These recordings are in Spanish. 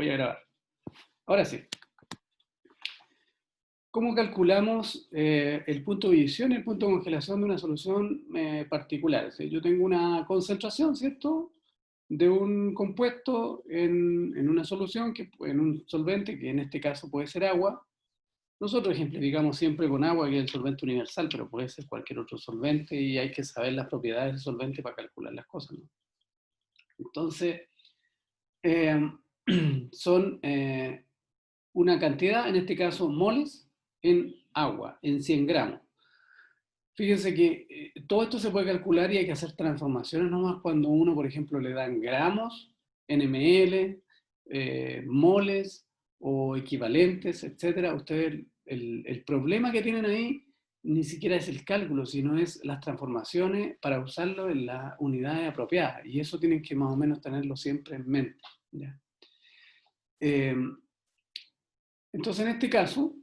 Voy a grabar. Ahora sí. ¿Cómo calculamos el punto de ebullición y el punto de congelación de una solución particular? ¿Sí? Yo tengo una concentración, ¿cierto?, de un compuesto en una solución, en un solvente, que en este caso puede ser agua. Nosotros ejemplificamos siempre con agua, que es el solvente universal, pero puede ser cualquier otro solvente y hay que saber las propiedades del solvente para calcular las cosas, ¿no? Entonces, eh, son una cantidad, en este caso moles, en agua, en 100 gramos. Fíjense que todo esto se puede calcular y hay que hacer transformaciones nomás cuando uno, por ejemplo, le dan gramos, nml, moles o equivalentes, etc. Ustedes, el problema que tienen ahí ni siquiera es el cálculo, sino es las transformaciones para usarlo en las unidades apropiadas. Y eso tienen que más o menos tenerlo siempre en mente, ¿ya? Entonces, en este caso,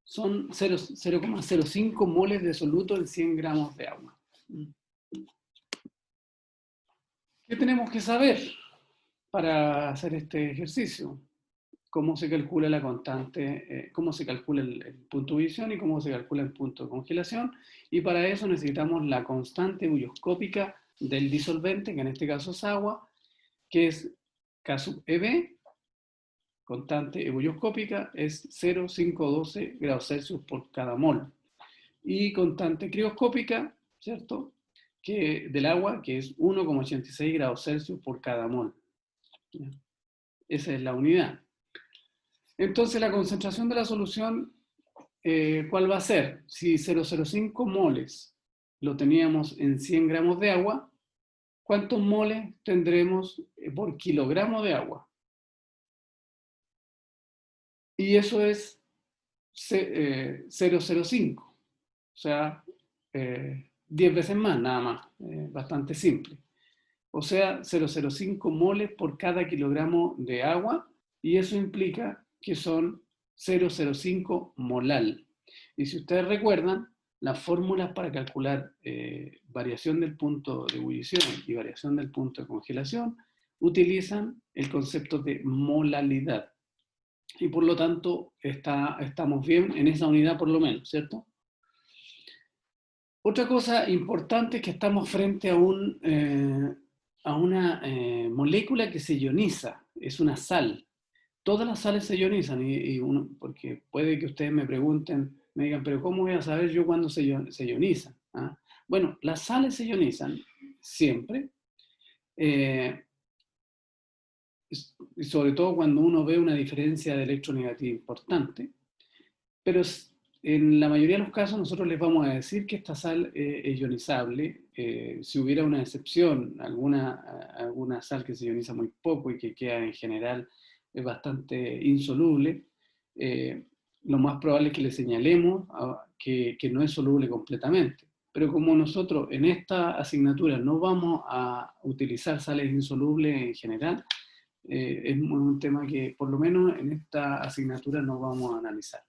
son 0,05 moles de soluto en 100 gramos de agua. ¿Qué tenemos que saber para hacer este ejercicio? Cómo se calcula la constante, cómo se calcula el punto de ebullición y cómo se calcula el punto de congelación. Y para eso necesitamos la constante ebullioscópica del disolvente, que en este caso es agua, que es K sub EB, constante ebullioscópica, es 0,512 grados Celsius por cada mol. Y constante crioscópica, ¿cierto?, que del agua, que es 1,86 grados Celsius por cada mol. ¿Ya? Esa es la unidad. Entonces, la concentración de la solución, ¿cuál va a ser? Si 0,05 moles lo teníamos en 100 gramos de agua, ¿cuántos moles tendremos por kilogramo de agua? Y eso es 0,05. O sea, 10 veces más, nada más. Bastante simple. O sea, 0,05 moles por cada kilogramo de agua, y eso implica que son 0,05 molal. Y si ustedes recuerdan, las fórmulas para calcular variación del punto de ebullición y variación del punto de congelación utilizan el concepto de molalidad. Y por lo tanto, estamos bien en esa unidad por lo menos, ¿cierto? Otra cosa importante es que estamos frente a una molécula que se ioniza, es una sal. Todas las sales se ionizan, porque puede que ustedes me pregunten, me digan, pero ¿cómo voy a saber yo cuándo se ionizan? ¿Ah? Bueno, las sales se ionizan siempre, y sobre todo cuando uno ve una diferencia de electronegatividad importante, pero en la mayoría de los casos nosotros les vamos a decir que esta sal es ionizable. Si hubiera una excepción, alguna sal que se ioniza muy poco y que queda en general bastante insoluble, lo más probable es que le señalemos que no es soluble completamente. Pero como nosotros en esta asignatura no vamos a utilizar sales insolubles en general, es un tema que por lo menos en esta asignatura no vamos a analizar.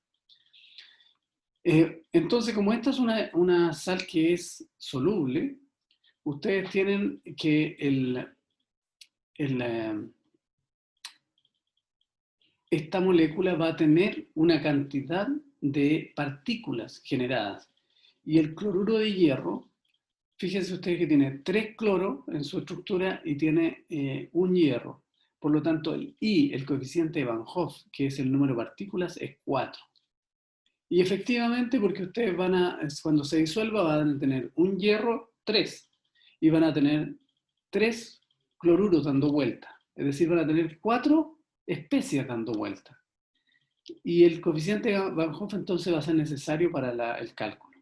Entonces, como esta es una sal que es soluble, ustedes tienen que esta molécula va a tener una cantidad de partículas generadas. Y el cloruro de hierro, fíjense ustedes que tiene 3 cloros en su estructura y tiene un hierro. Por lo tanto, el coeficiente de Van Hoff, que es el número de partículas, es 4. Y efectivamente, porque ustedes cuando se disuelva, van a tener un hierro 3 y van a tener 3 cloruros dando vuelta. Es decir, van a tener 4 especies dando vuelta. Y el coeficiente de Van Hoff entonces va a ser necesario para el cálculo.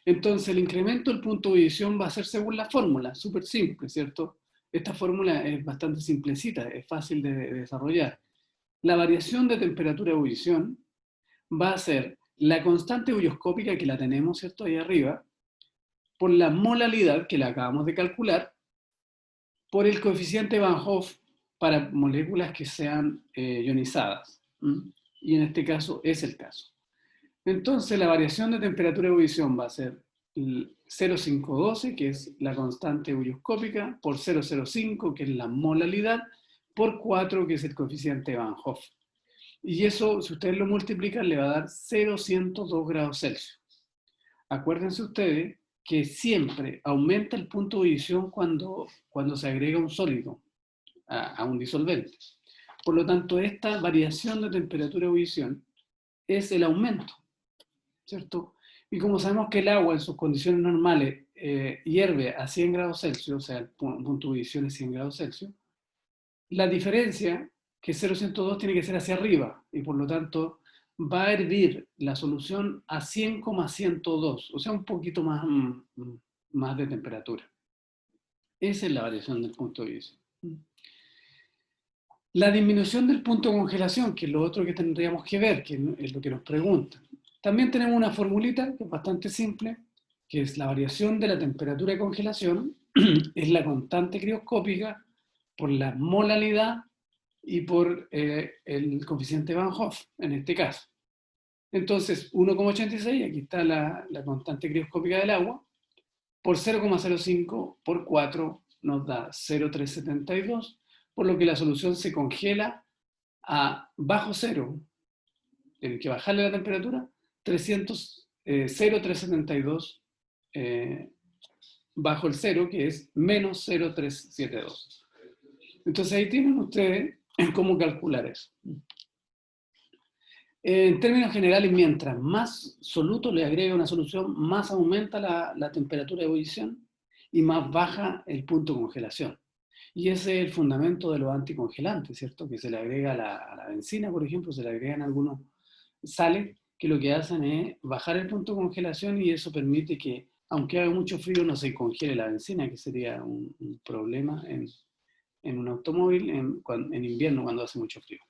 Entonces, el incremento del punto de ebullición va a ser según la fórmula, súper simple, ¿cierto? Esta fórmula es bastante simplecita, es fácil de desarrollar. La variación de temperatura de ebullición va a ser la constante ebullioscópica, que la tenemos, ¿cierto?, ahí arriba, por la molalidad, que la acabamos de calcular, por el coeficiente Van Hoff para moléculas que sean ionizadas. Y en este caso es el caso. Entonces, la variación de temperatura de ebullición va a ser 0,512, que es la constante ebullioscópica, por 0,05, que es la molalidad, por 4, que es el coeficiente de Van Hoff. Y eso, si ustedes lo multiplican, le va a dar 0,102 grados Celsius. Acuérdense ustedes que siempre aumenta el punto de ebullición cuando se agrega un sólido a un disolvente. Por lo tanto, esta variación de temperatura de ebullición es el aumento, ¿cierto? Y como sabemos que el agua en sus condiciones normales hierve a 100 grados Celsius, o sea, el punto de ebullición es 100 grados Celsius, la diferencia, que es 0,102, tiene que ser hacia arriba, y por lo tanto va a hervir la solución a 100,102, o sea, un poquito más de temperatura. Esa es la variación del punto de ebullición. La disminución del punto de congelación, que es lo otro que tendríamos que ver, que es lo que nos preguntan. También tenemos una formulita que es bastante simple, que es la variación de la temperatura de congelación, es la constante crioscópica por la molalidad y por el coeficiente Van Hoff, en este caso. Entonces, 1,86, aquí está la constante crioscópica del agua, por 0,05 por 4 nos da 0,372, por lo que la solución se congela a bajo cero, tienen que bajarle la temperatura, 0,372 bajo el cero, que es menos 0,372. Entonces ahí tienen ustedes cómo calcular eso. En términos generales, mientras más soluto le agrega una solución, más aumenta la temperatura de ebullición y más baja el punto de congelación. Y ese es el fundamento de los anticongelantes, ¿cierto? Que se le agrega a la benzina, por ejemplo, se le agregan algunos sales que lo que hacen es bajar el punto de congelación, y eso permite que, aunque haga mucho frío, no se congele la benzina, que sería un problema en un automóvil en invierno cuando hace mucho frío.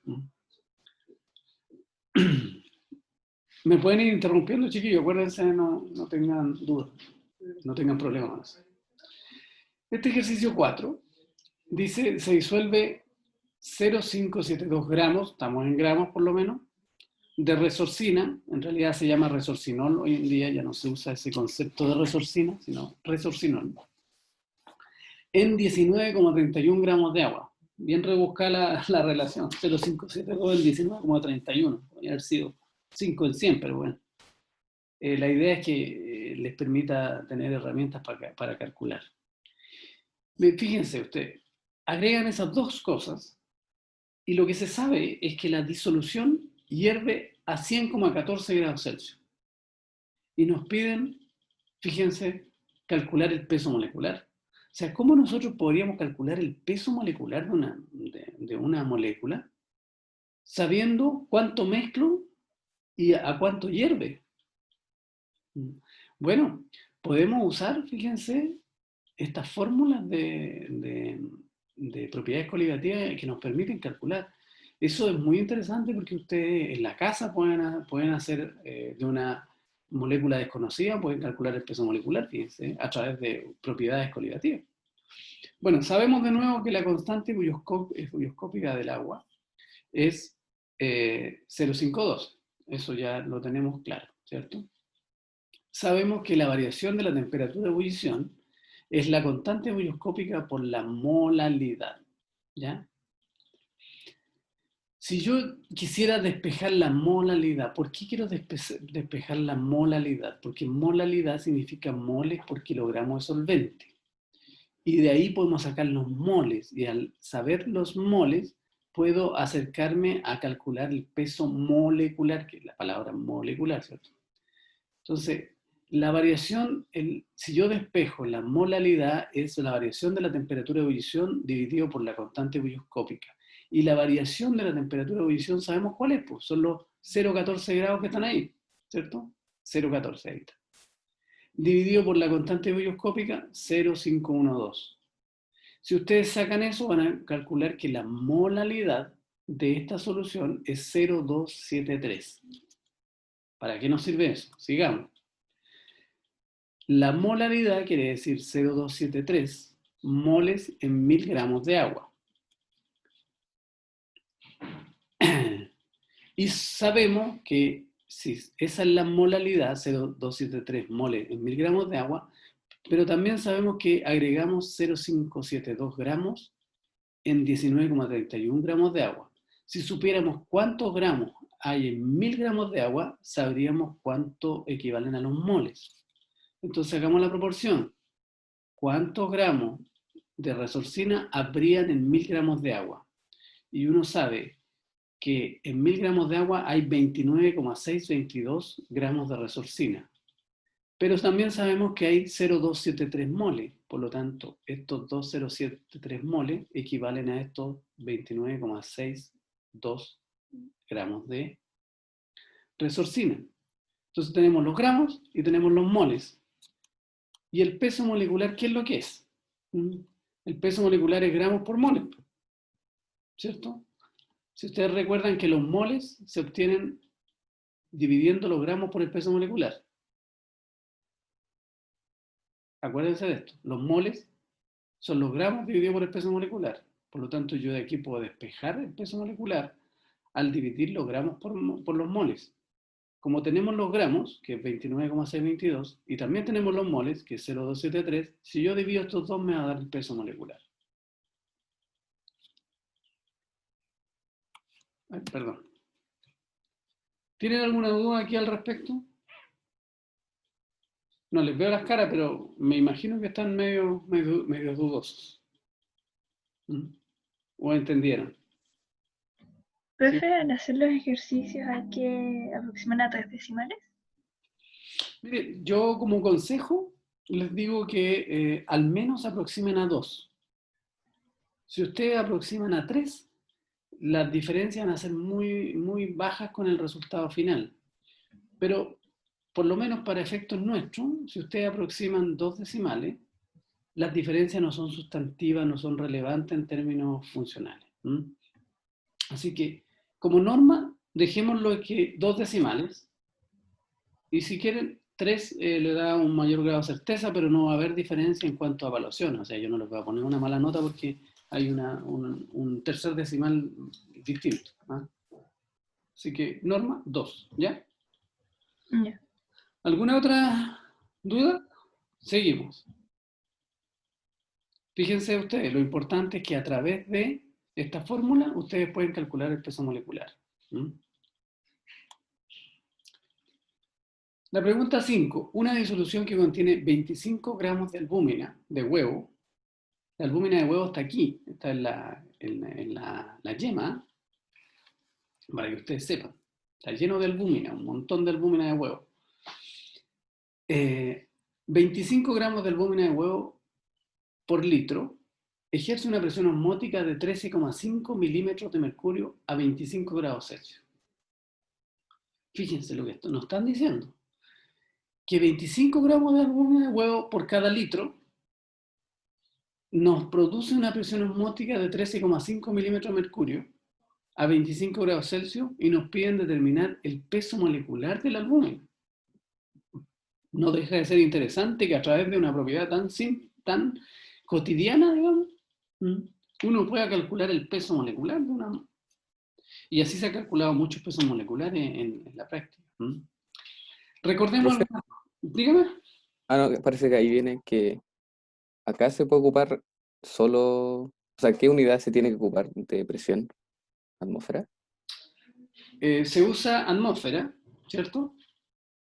Me pueden ir interrumpiendo, chiquillos, acuérdense, no tengan dudas, no tengan problemas. Este ejercicio 4 dice, se disuelve 0,572 gramos, estamos en gramos por lo menos, de resorcina, en realidad se llama resorcinol, hoy en día ya no se usa ese concepto de resorcina, sino resorcinol, en 19,31 gramos de agua. Bien rebuscada la relación, 0,572 en 19,31, podría haber sido 5 en 100, pero bueno. La idea es que les permita tener herramientas para calcular. Fíjense ustedes, agregan esas dos cosas y lo que se sabe es que la disolución hierve a 100,14 grados Celsius. Y nos piden, fíjense, calcular el peso molecular. O sea, ¿cómo nosotros podríamos calcular el peso molecular de una molécula sabiendo cuánto mezclo y a cuánto hierve? Bueno, podemos usar, fíjense, estas fórmulas de propiedades coligativas que nos permiten calcular. Eso es muy interesante porque ustedes en la casa pueden hacer de una molécula desconocida, pueden calcular el peso molecular, fíjense, a través de propiedades coligativas. Bueno, sabemos de nuevo que la constante ebullioscópica del agua es 0,52. Eso ya lo tenemos claro, ¿cierto? Sabemos que la variación de la temperatura de ebullición es la constante ebullioscópica por la molalidad, ¿ya? Si yo quisiera despejar la molalidad, ¿por qué quiero despejar la molalidad? Porque molalidad significa moles por kilogramo de solvente. Y de ahí podemos sacar los moles. Y al saber los moles, puedo acercarme a calcular el peso molecular, que es la palabra molecular, ¿cierto? Entonces, la variación, si yo despejo la molalidad, es la variación de la temperatura de ebullición dividido por la constante ebullioscópica. Y la variación de la temperatura de ebullición, ¿sabemos cuál es? Pues son los 0,14 grados que están ahí, ¿cierto? 0,14 ahí está. Dividido por la constante ebullioscópica, 0,512. Si ustedes sacan eso, van a calcular que la molalidad de esta solución es 0,273. ¿Para qué nos sirve eso? Sigamos. La molaridad quiere decir 0,273 moles en 1000 gramos de agua. Y sabemos que si esa es la molalidad, 0,273 moles en 1000 gramos de agua, pero también sabemos que agregamos 0,572 gramos en 19,31 gramos de agua. Si supiéramos cuántos gramos hay en 1000 gramos de agua, sabríamos cuánto equivalen a los moles. Entonces hagamos la proporción. ¿Cuántos gramos de resorcina habrían en 1000 gramos de agua? Y uno sabe que en 1000 gramos de agua hay 29,622 gramos de resorcina. Pero también sabemos que hay 0,273 moles. Por lo tanto, estos 2,073 moles equivalen a estos 29,62 gramos de resorcina. Entonces tenemos los gramos y tenemos los moles. ¿Y el peso molecular qué es lo que es? El peso molecular es gramos por mole, ¿cierto? Si ustedes recuerdan que los moles se obtienen dividiendo los gramos por el peso molecular. Acuérdense de esto. Los moles son los gramos divididos por el peso molecular. Por lo tanto, yo de aquí puedo despejar el peso molecular al dividir los gramos por los moles. Como tenemos los gramos, que es 29,622, y también tenemos los moles, que es 0,273, si yo divido estos dos me va a dar el peso molecular. Ay, perdón. ¿Tienen alguna duda aquí al respecto? No les veo las caras, pero me imagino que están medio dudosos. ¿O entendieron? Profe, al hacer los ejercicios hay que aproximar a 3 decimales. Mire, yo como consejo les digo que al menos aproximen a 2. Si ustedes aproximan a 3, las diferencias van a ser muy, muy bajas con el resultado final. Pero por lo menos para efectos nuestros, si ustedes aproximan 2 decimales, las diferencias no son sustantivas, no son relevantes en términos funcionales. Así que, como norma, dejémoslo que 2 decimales, y si quieren, 3 le da un mayor grado de certeza, pero no va a haber diferencia en cuanto a evaluación. O sea, yo no les voy a poner una mala nota porque hay un tercer decimal distinto. Así que, norma, 2, ¿ya? Ya. ¿Alguna otra duda? Seguimos. Fíjense ustedes, lo importante es que a través de esta fórmula ustedes pueden calcular el peso molecular. La pregunta 5. Una disolución que contiene 25 gramos de albúmina de huevo. La albúmina de huevo está aquí, está en la yema, para que ustedes sepan. Está lleno de albúmina, un montón de albúmina de huevo. 25 gramos de albúmina de huevo por litro ejerce una presión osmótica de 13,5 milímetros de mercurio a 25 grados Celsius. Fíjense lo que nos están diciendo. Que 25 gramos de albúmina de huevo por cada litro nos produce una presión osmótica de 13,5 milímetros de mercurio a 25 grados Celsius y nos piden determinar el peso molecular del albúmina. No deja de ser interesante que a través de una propiedad tan cotidiana, digamos, uno pueda calcular el peso molecular de una... Y así se ha calculado muchos pesos moleculares en la práctica. Recordemos... Profe. Dígame. No, parece que ahí viene que acá se puede ocupar solo... O sea, ¿qué unidad se tiene que ocupar de presión? ¿Atmósfera? Se usa atmósfera, ¿cierto?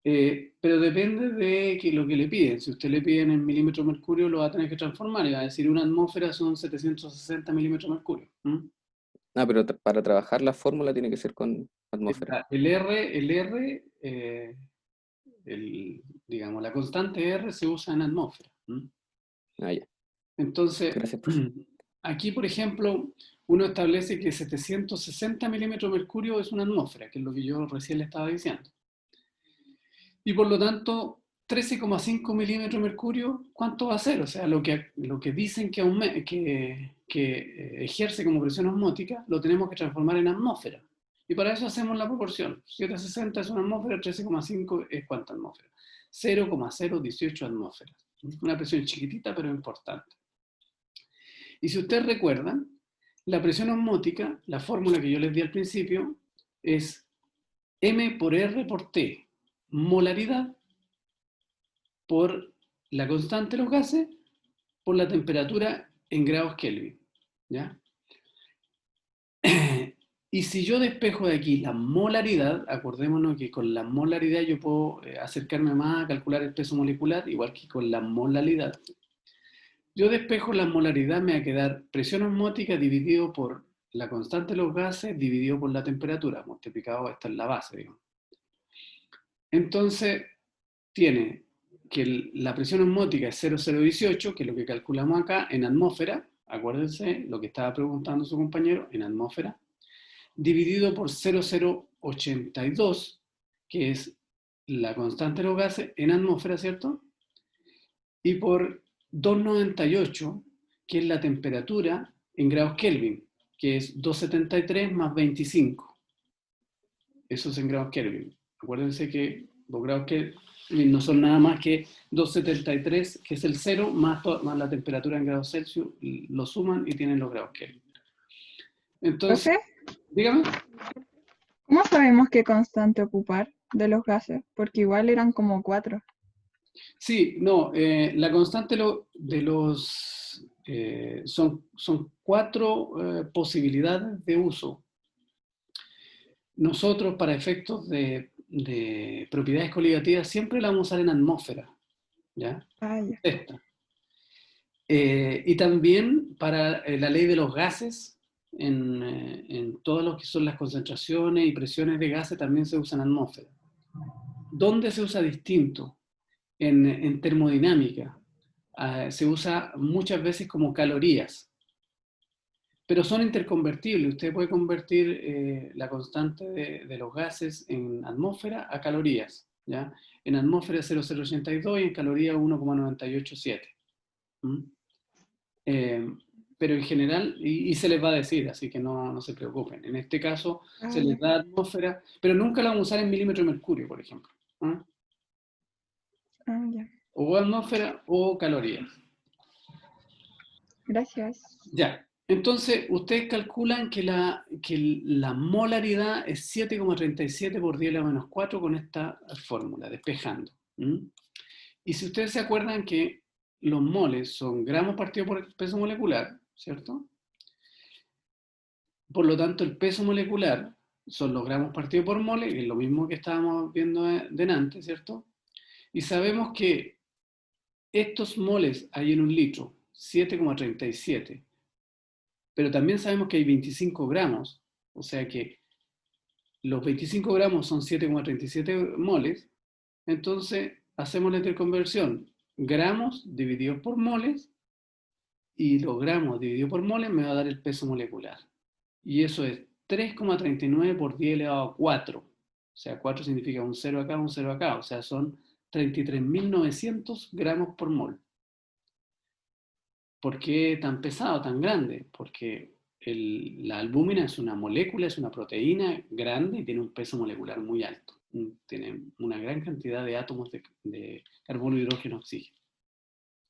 Pero depende de lo que le piden. Si usted le piden en milímetros de mercurio, lo va a tener que transformar. Y va a decir, una atmósfera son 760 milímetros de mercurio. Pero para trabajar la fórmula tiene que ser con atmósfera. Digamos, la constante R se usa en atmósfera. Ya. Entonces, Gracias, profe. aquí, por ejemplo, uno establece que 760 milímetros de mercurio es una atmósfera, que es lo que yo recién le estaba diciendo. Y por lo tanto, 13,5 milímetros de mercurio, ¿cuánto va a ser? O sea, lo que dicen que ejerce como presión osmótica, lo tenemos que transformar en atmósfera. Y para eso hacemos la proporción. 760 es una atmósfera, 13,5 es ¿cuánta atmósfera? 0,018 atmósferas. Una presión chiquitita, pero importante. Y si ustedes recuerdan, la presión osmótica, la fórmula que yo les di al principio, es M por R por T. Molaridad por la constante de los gases por la temperatura en grados Kelvin. ¿Ya? Y si yo despejo de aquí la molaridad, acordémonos que con la molaridad yo puedo acercarme más a calcular el peso molecular, igual que con la molalidad. Yo despejo la molaridad, me va a quedar presión osmótica dividido por la constante de los gases dividido por la temperatura, multiplicado, esta es la base, digamos. Entonces, tiene que la presión osmótica es 0,018, que es lo que calculamos acá en atmósfera, acuérdense lo que estaba preguntando su compañero, en atmósfera, dividido por 0,082, que es la constante de los gases en atmósfera, ¿cierto? Y por 298, que es la temperatura en grados Kelvin, que es 273 más 25. Eso es en grados Kelvin. Acuérdense que los grados Kelvin no son nada más que 273, que es el 0, más la temperatura en grados Celsius, lo suman y tienen los grados Kelvin. Entonces, ¿Profe? dígame. ¿Cómo sabemos qué constante ocupar de los gases? Porque igual eran como 4. Sí, no, la constante de los... son 4 posibilidades de uso. Nosotros, para efectos de propiedades coligativas, siempre la vamos a usar en atmósfera, ¿ya? Ah, ya. Esta. Y también para la ley de los gases, en todo lo que son las concentraciones y presiones de gases, también se usa en atmósfera. ¿Dónde se usa distinto? En termodinámica. Se usa muchas veces como calorías, pero son interconvertibles. Usted puede convertir la constante de los gases en atmósfera a calorías, ¿ya? En atmósfera 0,082 y en calorías 1,987. Pero en general, y se les va a decir, así que no se preocupen. En este caso se les da atmósfera, pero nunca la vamos a usar en milímetros de mercurio, por ejemplo. Ah, ya. O atmósfera o calorías. Gracias. Ya, entonces ustedes calculan que la molaridad es 7,37 por 10 a la menos 4 con esta fórmula, despejando. Y si ustedes se acuerdan que los moles son gramos partido por el peso molecular, ¿cierto? Por lo tanto, el peso molecular son los gramos partido por mole, que es lo mismo que estábamos viendo delante, ¿cierto? Y sabemos que estos moles hay en un litro, 7,37. Pero también sabemos que hay 25 gramos, o sea que los 25 gramos son 7,37 moles, entonces hacemos la interconversión, gramos divididos por moles, y los gramos divididos por moles me va a dar el peso molecular. Y eso es 3,39 por 10 elevado a 4. O sea, 4 significa un 0 acá, un 0 acá, o sea, son 33.900 gramos por mol. ¿Por qué tan pesado, tan grande? Porque la albúmina es una molécula, es una proteína grande y tiene un peso molecular muy alto. Tiene una gran cantidad de átomos de carbono, hidrógeno, oxígeno.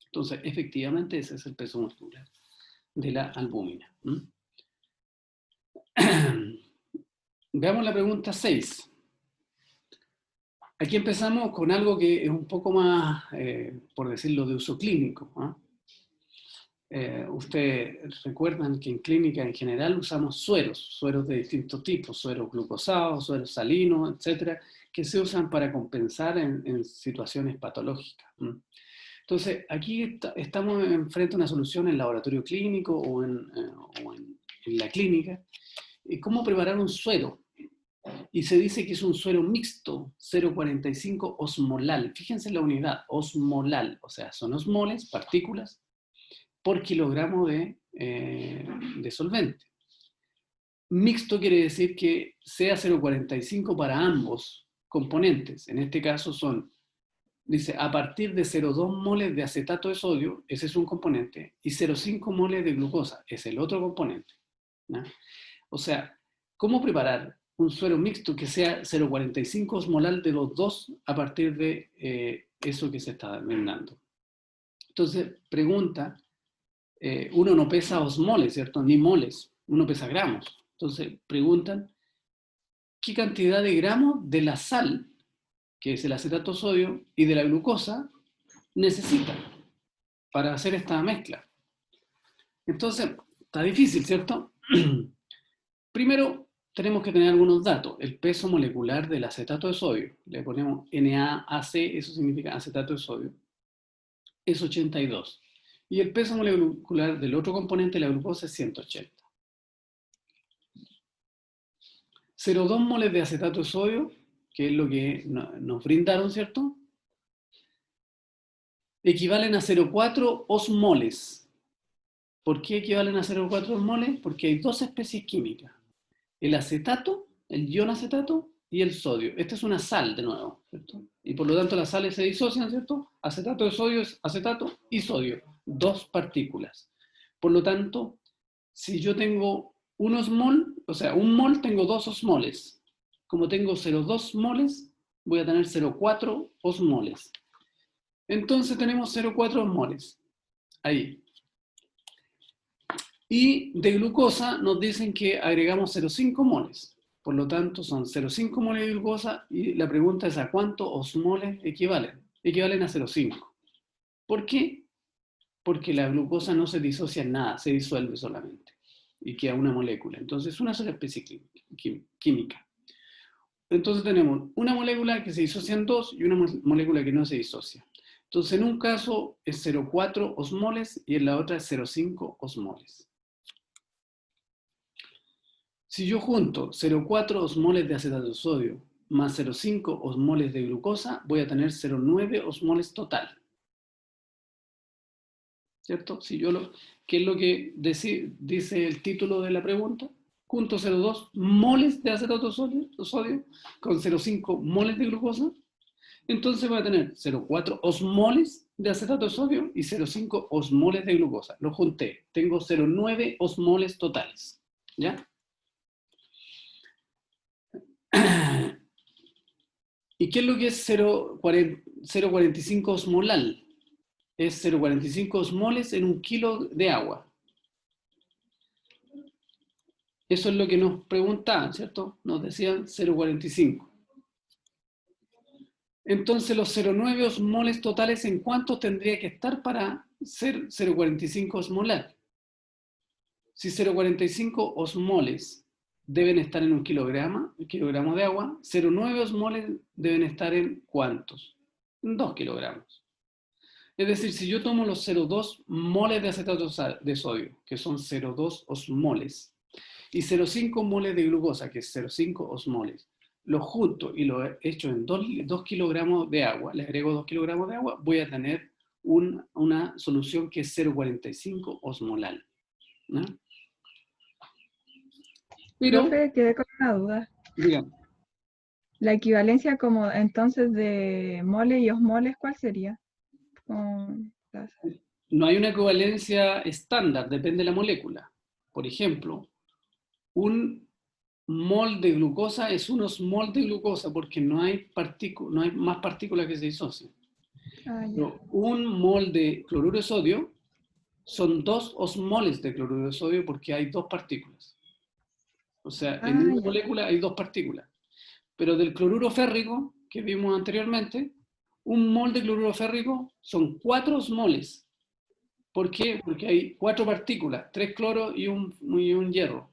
Entonces, efectivamente, ese es el peso molecular de la albúmina. Veamos la pregunta 6. Aquí empezamos con algo que es un poco más, por decirlo, de uso clínico. Ustedes recuerdan que en clínica en general usamos sueros de distintos tipos, sueros glucosados, sueros salinos, etcétera, que se usan para compensar en situaciones patológicas. Entonces, aquí estamos enfrente a una solución en laboratorio clínico o en la clínica. ¿Cómo preparar un suero? Y se dice que es un suero mixto, 0,45 osmolal. Fíjense en la unidad, osmolal, o sea, son osmoles, partículas, por kilogramo de solvente. Mixto quiere decir que sea 0,45 para ambos componentes. En este caso son, dice, a partir de 0,2 moles de acetato de sodio, ese es un componente, y 0,5 moles de glucosa, es el otro componente, ¿no? O sea, ¿cómo preparar un suero mixto que sea 0,45 osmolal de los dos a partir de eso que se está brindando? Entonces, pregunta, uno no pesa osmoles, ¿cierto? Ni moles, uno pesa gramos. Entonces, preguntan, ¿qué cantidad de gramos de la sal, que es el acetato de sodio, y de la glucosa necesita para hacer esta mezcla? Entonces, está difícil, ¿cierto? Primero, tenemos que tener algunos datos. El peso molecular del acetato de sodio, le ponemos NaAC, eso significa acetato de sodio, es 82. Y el peso molecular del otro componente, la glucosa, es 180. 0,2 moles de acetato de sodio, que es lo que nos brindaron, ¿cierto? Equivalen a 0,4 osmoles. ¿Por qué equivalen a 0,4 osmoles? Porque hay dos especies químicas. El acetato, el ion acetato y el sodio. Esta es una sal, de nuevo, ¿cierto? Y por lo tanto las sales se disocian, ¿cierto? Acetato de sodio es acetato y sodio, dos partículas. Por lo tanto, si yo tengo un osmol, o sea, un mol, tengo dos osmoles. Como tengo 0,2 moles, voy a tener 0,4 osmoles. Entonces tenemos 0,4 osmoles. Ahí. Y de glucosa nos dicen que agregamos 0,5 moles. Por lo tanto, son 0,5 moles de glucosa y la pregunta es ¿a cuántos osmoles equivalen? Equivalen a 0,5. ¿Por qué? Porque la glucosa no se disocia en nada, se disuelve solamente. Y queda una molécula. Entonces, es una sola especie química. Entonces tenemos una molécula que se disocia en dos y una molécula que no se disocia. Entonces, en un caso es 0,4 osmoles y en la otra es 0,5 osmoles. Si yo junto 0,4 osmoles de acetato de sodio más 0,5 osmoles de glucosa, voy a tener 0,9 osmoles total. ¿Cierto? Si yo ¿qué es lo que dice el título de la pregunta? Junto 0,2 moles de acetato de sodio con 0,5 moles de glucosa, entonces voy a tener 0,4 osmoles de acetato de sodio y 0,5 osmoles de glucosa. Lo junté. Tengo 0,9 osmoles totales. ¿Ya? ¿Y qué es lo que es 0,45 osmolal? Es 0,45 osmoles en un kilo de agua. Eso es lo que nos preguntaban, ¿cierto? Nos decían 0,45. Entonces, los 0,9 osmoles totales, ¿en cuánto tendría que estar para ser 0,45 osmolar? Si 0,45 osmoles deben estar en un kilogramo de agua, 0,9 osmoles deben estar en ¿cuántos? En 2 kilogramos. Es decir, si yo tomo los 0,2 moles de acetato de sodio, que son 0,2 osmoles, y 0,5 moles de glucosa, que es 0,5 osmoles, lo junto y lo echo en 2 kilogramos de agua, le agrego 2 kilogramos de agua, voy a tener una solución que es 0,45 osmolal. ¿No? Pero, Profe, quedé con una duda. digamos, La equivalencia como entonces de mole y osmoles, ¿cuál sería? no hay una equivalencia estándar, depende de la molécula. Por ejemplo, un mol de glucosa es un osmol de glucosa porque no hay más partículas que se disocien. Pero un mol de cloruro de sodio son 2 osmoles de cloruro de sodio porque hay 2 partículas. O sea, en una molécula hay 2 partículas. Pero del cloruro férrico, que vimos anteriormente, un mol de cloruro férrico son 4 osmoles. ¿Por qué? Porque hay 4 partículas, 3 cloros y un hierro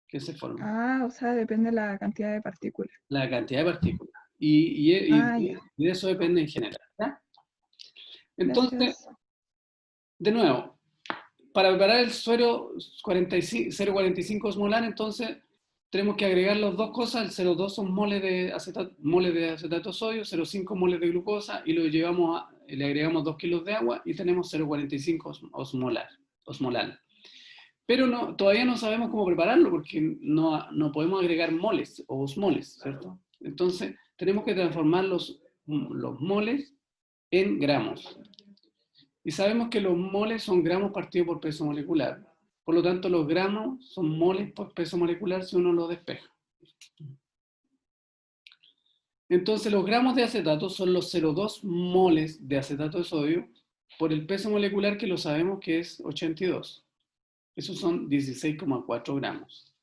que se forman. O sea, depende de la cantidad de partículas. La cantidad de partículas. Y de eso depende en general. ¿Ya? Entonces, Gracias. de nuevo, para preparar el suero 0,45 osmolar, entonces tenemos que agregar las dos cosas. El 0,2 son moles de acetato de sodio, 0,5 moles de glucosa, y le agregamos 2 kilos de agua y tenemos 0,45 osmolar. Pero todavía no sabemos cómo prepararlo porque no podemos agregar moles o osmoles, ¿cierto? Entonces, tenemos que transformar los moles en gramos. Y sabemos que los moles son gramos partido por peso molecular. Por lo tanto, los gramos son moles por peso molecular si uno lo despeja. Entonces, los gramos de acetato son los 0,2 moles de acetato de sodio por el peso molecular que lo sabemos que es 82. Esos son 16,4 gramos.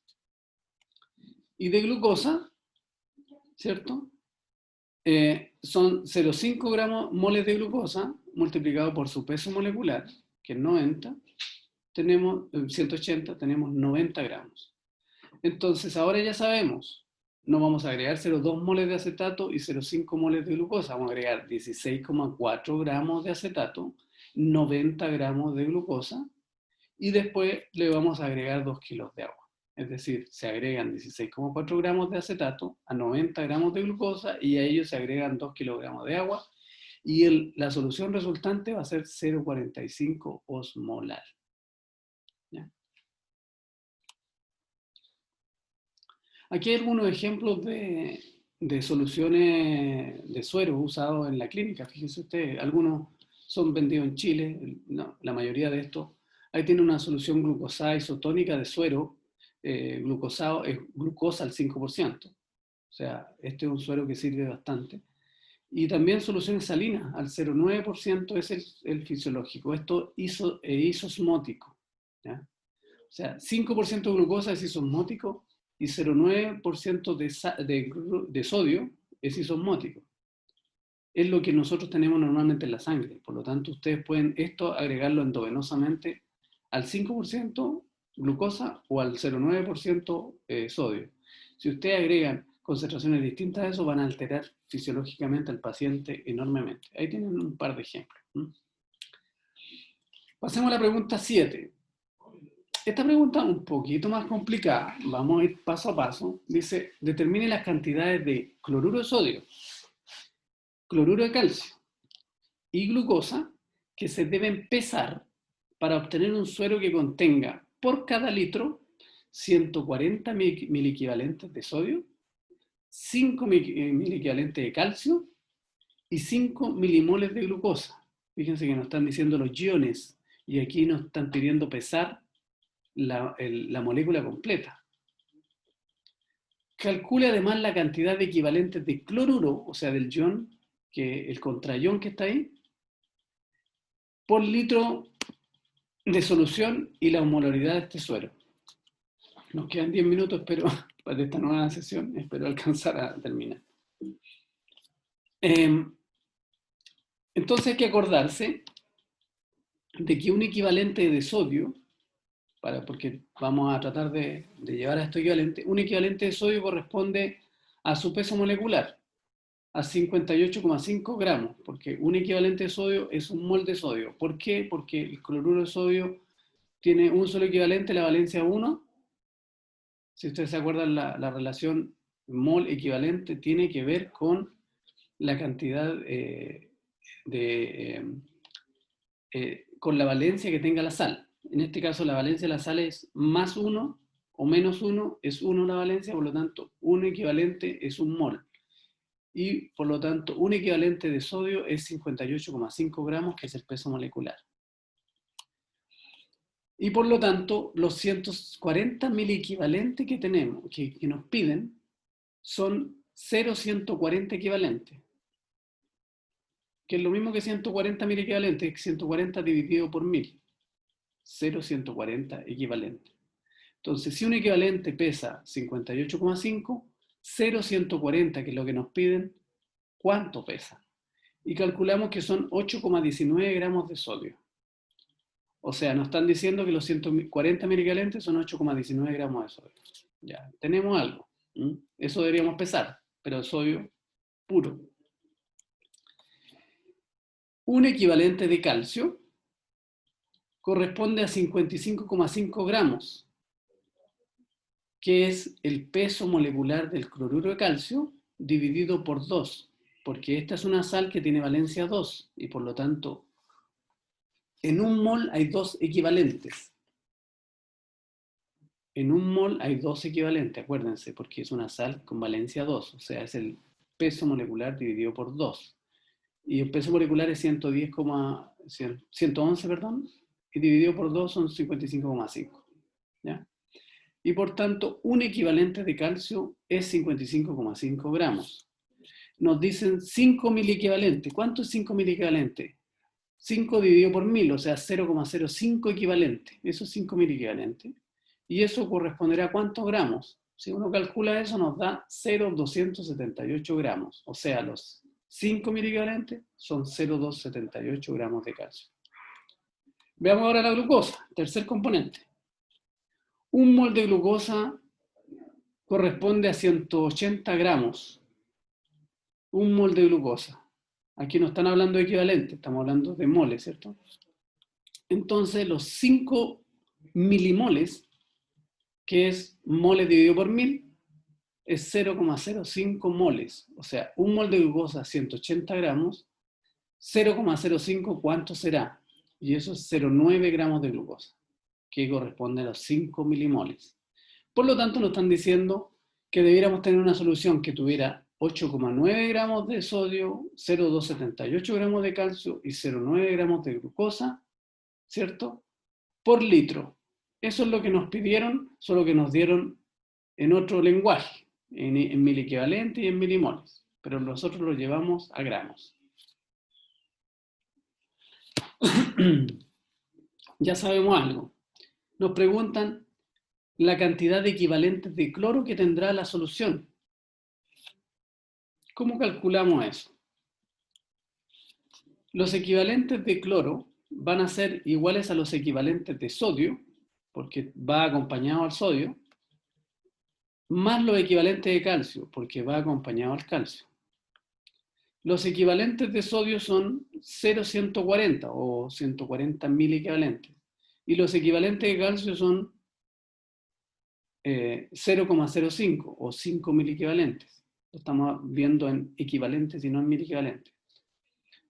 Y de glucosa, ¿cierto? Son 0,5 moles de glucosa multiplicado por su peso molecular, que es 90, tenemos 180, tenemos 90 gramos. Entonces, ahora ya sabemos, no vamos a agregar 0,2 moles de acetato y 0,5 moles de glucosa, vamos a agregar 16,4 gramos de acetato, 90 gramos de glucosa, y después le vamos a agregar 2 kilos de agua. Es decir, se agregan 16,4 gramos de acetato a 90 gramos de glucosa y a ellos se agregan 2 kilogramos de agua y la solución resultante va a ser 0,45 osmolar. ¿Ya? Aquí hay algunos ejemplos de soluciones de suero usados en la clínica. Fíjense ustedes, algunos son vendidos en Chile, no, la mayoría de estos. Ahí tiene una solución glucosada isotónica de suero, glucosado es glucosa al 5%. O sea, este es un suero que sirve bastante. Y también soluciones salinas, al 0,9% es el fisiológico. Esto es isosmótico. ¿Ya? O sea, 5% de glucosa es isosmótico y 0,9% de sodio es isosmótico. Es lo que nosotros tenemos normalmente en la sangre. Por lo tanto, ustedes pueden esto agregarlo endovenosamente al 5% glucosa o al 0,9% sodio. Si ustedes agregan concentraciones distintas a eso, van a alterar fisiológicamente al paciente enormemente. Ahí tienen un par de ejemplos. Pasemos a la pregunta 7. Esta pregunta es un poquito más complicada. Vamos a ir paso a paso. Dice, determine las cantidades de cloruro de sodio, cloruro de calcio y glucosa que se deben pesar para obtener un suero que contenga por cada litro 140 miliequivalentes de sodio, 5 miliequivalentes de calcio y 5 milimoles de glucosa. Fíjense que nos están diciendo los iones y aquí nos están pidiendo pesar la molécula completa. Calcule además la cantidad de equivalentes de cloruro, o sea, del ion, el contraión que está ahí, por litro de solución y la osmolaridad de este suero. Nos quedan 10 minutos, pero para esta nueva sesión espero alcanzar a terminar. Entonces hay que acordarse de que un equivalente de sodio, porque vamos a tratar de llevar a esto equivalente, un equivalente de sodio corresponde a su peso molecular, a 58,5 gramos, porque un equivalente de sodio es un mol de sodio. ¿Por qué? Porque el cloruro de sodio tiene un solo equivalente, la valencia 1. Si ustedes se acuerdan, la relación mol equivalente tiene que ver con la cantidad con la valencia que tenga la sal. En este caso, la valencia de la sal es más 1 o menos 1, es 1 la valencia, por lo tanto, un equivalente es un mol. Y por lo tanto, un equivalente de sodio es 58,5 gramos, que es el peso molecular. Y por lo tanto, los 140 miliequivalentes que tenemos, que nos piden, son 0,140 equivalentes. Que es lo mismo que 140 miliequivalentes, es 140 dividido por 1000. 0,140 equivalente. Entonces, si un equivalente pesa 58,5, 0,140, que es lo que nos piden, ¿cuánto pesa? Y calculamos que son 8,19 gramos de sodio. O sea, nos están diciendo que los 140 miliequivalentes son 8,19 gramos de sodio. Ya, tenemos algo. Eso deberíamos pesar, pero sodio puro. Un equivalente de calcio corresponde a 55,5 gramos, que es el peso molecular del cloruro de calcio dividido por 2, porque esta es una sal que tiene valencia 2, y por lo tanto, en un mol hay 2 equivalentes. En un mol hay 2 equivalentes, acuérdense, porque es una sal con valencia 2, o sea, es el peso molecular dividido por 2. Y el peso molecular es 111, perdón, y dividido por 2 son 55,5. ¿Ya? Y por tanto, un equivalente de calcio es 55,5 gramos. Nos dicen 5 miliequivalentes. ¿Cuánto es 5 miliequivalentes? 5 dividido por 1000, o sea, 0,05 equivalente. Eso es 5 miliequivalentes. Y eso corresponderá a ¿cuántos gramos? Si uno calcula eso, nos da 0,278 gramos. O sea, los 5 miliequivalentes son 0,278 gramos de calcio. Veamos ahora la glucosa, tercer componente. Un mol de glucosa corresponde a 180 gramos, un mol de glucosa. Aquí no están hablando de equivalente, estamos hablando de moles, ¿cierto? Entonces, los 5 milimoles, que es moles dividido por 1000, es 0,05 moles. O sea, un mol de glucosa, 180 gramos, 0,05, ¿cuánto será? Y eso es 0,9 gramos de glucosa, que corresponde a los 5 milimoles. Por lo tanto, nos están diciendo que debiéramos tener una solución que tuviera 8,9 gramos de sodio, 0,278 gramos de calcio y 0,9 gramos de glucosa, ¿cierto? Por litro. Eso es lo que nos pidieron, solo que nos dieron en otro lenguaje, en miliequivalente y en milimoles, pero nosotros lo llevamos a gramos. Ya sabemos algo. Nos preguntan la cantidad de equivalentes de cloro que tendrá la solución. ¿Cómo calculamos eso? Los equivalentes de cloro van a ser iguales a los equivalentes de sodio, porque va acompañado al sodio, más los equivalentes de calcio, porque va acompañado al calcio. Los equivalentes de sodio son 0,140 o 140 mil equivalentes. Y los equivalentes de calcio son 0,05 o 5 mil equivalentes. Lo estamos viendo en equivalentes y no en mil equivalentes.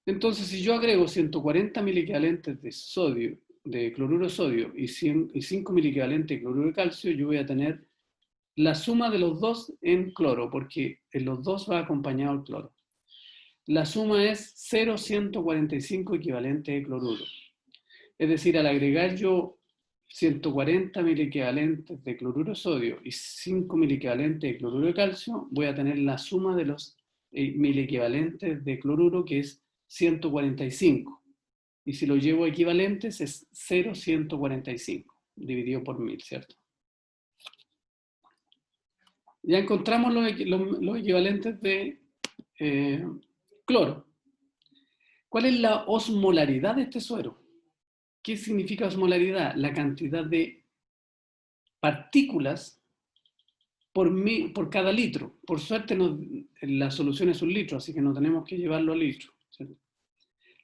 Entonces, si yo agrego 140 mil equivalentes de sodio, de cloruro de sodio y 5 mil equivalentes de cloruro de calcio, yo voy a tener la suma de los dos en cloro, porque en los dos va acompañado el cloro. La suma es 0,145 equivalentes de cloruro. Es decir, al agregar yo 140 mil equivalentes de cloruro de sodio y 5 mil equivalentes de cloruro de calcio, voy a tener la suma de los mil equivalentes de cloruro, que es 145. Y si lo llevo a equivalentes es 0,145 dividido por 1000, ¿cierto? Ya encontramos los equivalentes de cloro. ¿Cuál es la osmolaridad de este suero? ¿Qué significa osmolaridad? La cantidad de partículas por cada litro. Por suerte la solución es un litro, así que no tenemos que llevarlo a litro, ¿cierto?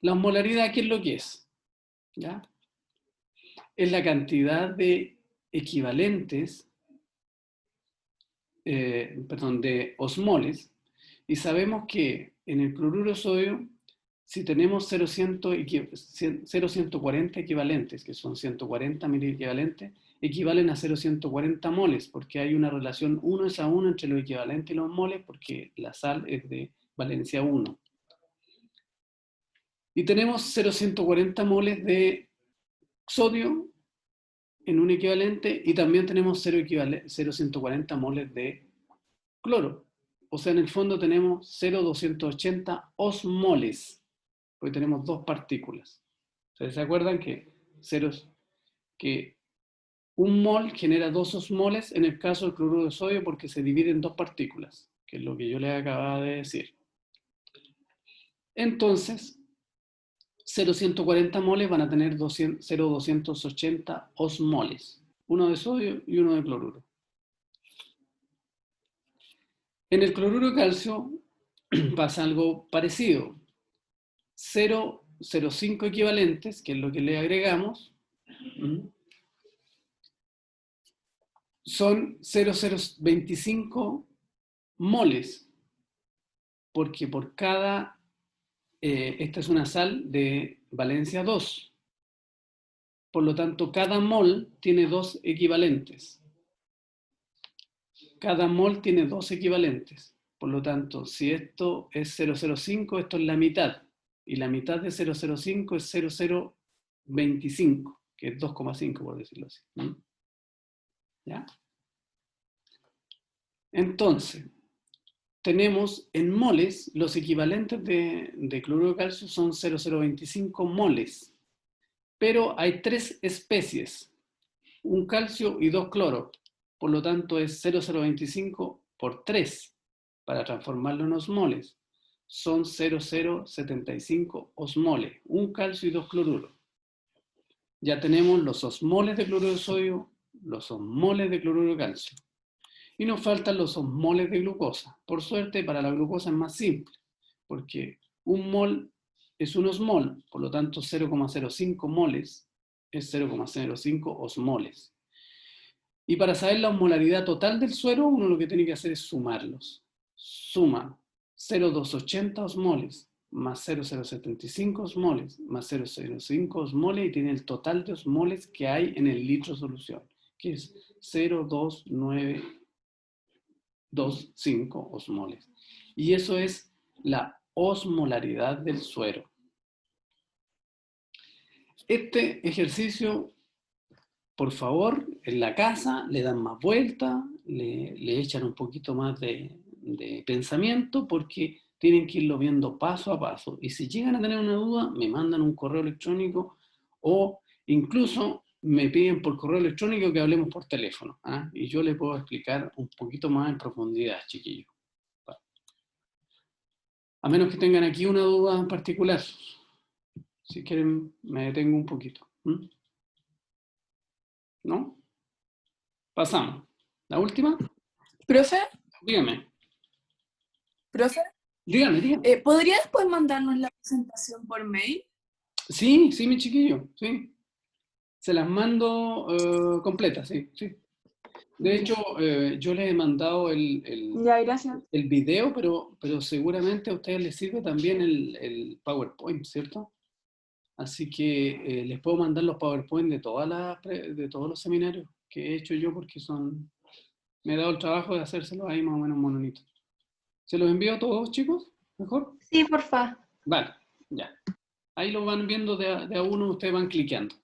La osmolaridad, ¿qué es lo que es? ¿Ya? Es la cantidad de equivalentes, de osmoles, y sabemos que en el cloruro de sodio, si tenemos 0,140 equivalentes, que son 140 mil equivalentes, equivalen a 0,140 moles, porque hay una relación 1:1 entre los equivalentes y los moles, porque la sal es de valencia 1. Y tenemos 0,140 moles de sodio en un equivalente, y también tenemos 0,140 moles de cloro. O sea, en el fondo tenemos 0,280 osmoles, porque tenemos dos partículas. ¿Se acuerdan que un mol genera 2 osmoles en el caso del cloruro de sodio porque se divide en dos partículas, que es lo que yo les acababa de decir? Entonces, 0,140 moles van a tener 0,280 osmoles, uno de sodio y uno de cloruro. En el cloruro de calcio pasa algo parecido. 0,05 equivalentes, que es lo que le agregamos, son 0,025 moles, porque por cada, esta es una sal de valencia 2, por lo tanto cada mol tiene 2 equivalentes. Cada mol tiene 2 equivalentes, por lo tanto, si esto es 0,05, esto es la mitad, y la mitad de 0,05 es 0,025, que es 2,5 por decirlo así. ¿Ya? Entonces, tenemos en moles, los equivalentes de cloruro de calcio son 0,025 moles, pero hay 3 especies, un calcio y 2 cloros, por lo tanto es 0,025 por 3, para transformarlo en osmoles, son 0,075 osmoles, un calcio y 2 cloruros. Ya tenemos los osmoles de cloruro de sodio, los osmoles de cloruro de calcio. Y nos faltan los osmoles de glucosa. Por suerte, para la glucosa es más simple, porque un mol es un osmol, por lo tanto 0,05 moles es 0,05 osmoles. Y para saber la osmolaridad total del suero, uno lo que tiene que hacer es sumarlos. Suma 0,280 osmoles más 0,075 osmoles más 0,05 osmoles y tiene el total de osmoles que hay en el litro de solución, que es 0,2925 osmoles. Y eso es la osmolaridad del suero. Este ejercicio, por favor, en la casa le dan más vuelta, le echan un poquito más de pensamiento, porque tienen que irlo viendo paso a paso. Y si llegan a tener una duda, me mandan un correo electrónico o incluso me piden por correo electrónico que hablemos por teléfono. ¿Ah? Y yo les puedo explicar un poquito más en profundidad, chiquillos. A menos que tengan aquí una duda en particular. Si quieren, me detengo un poquito. ¿No? Pasamos. ¿La última? Profe, Dígame. dígame. ¿Podría después mandarnos la presentación por mail? Sí, mi chiquillo, sí. Se las mando completas, sí. De hecho, yo les he mandado Ya, gracias. el video, pero seguramente a ustedes les sirve también el PowerPoint, ¿cierto? Así que les puedo mandar los PowerPoint de todos los seminarios que he hecho yo, porque me he dado el trabajo de hacérselos ahí más o menos mononitos. ¿Se los envío a todos, chicos? ¿Mejor? Sí, porfa. Vale, ya. Ahí lo van viendo de a uno, ustedes van cliqueando.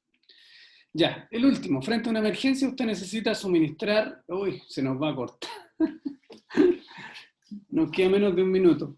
Ya, el último. Frente a una emergencia, usted necesita suministrar... Uy, se nos va a cortar. Nos queda menos de un minuto.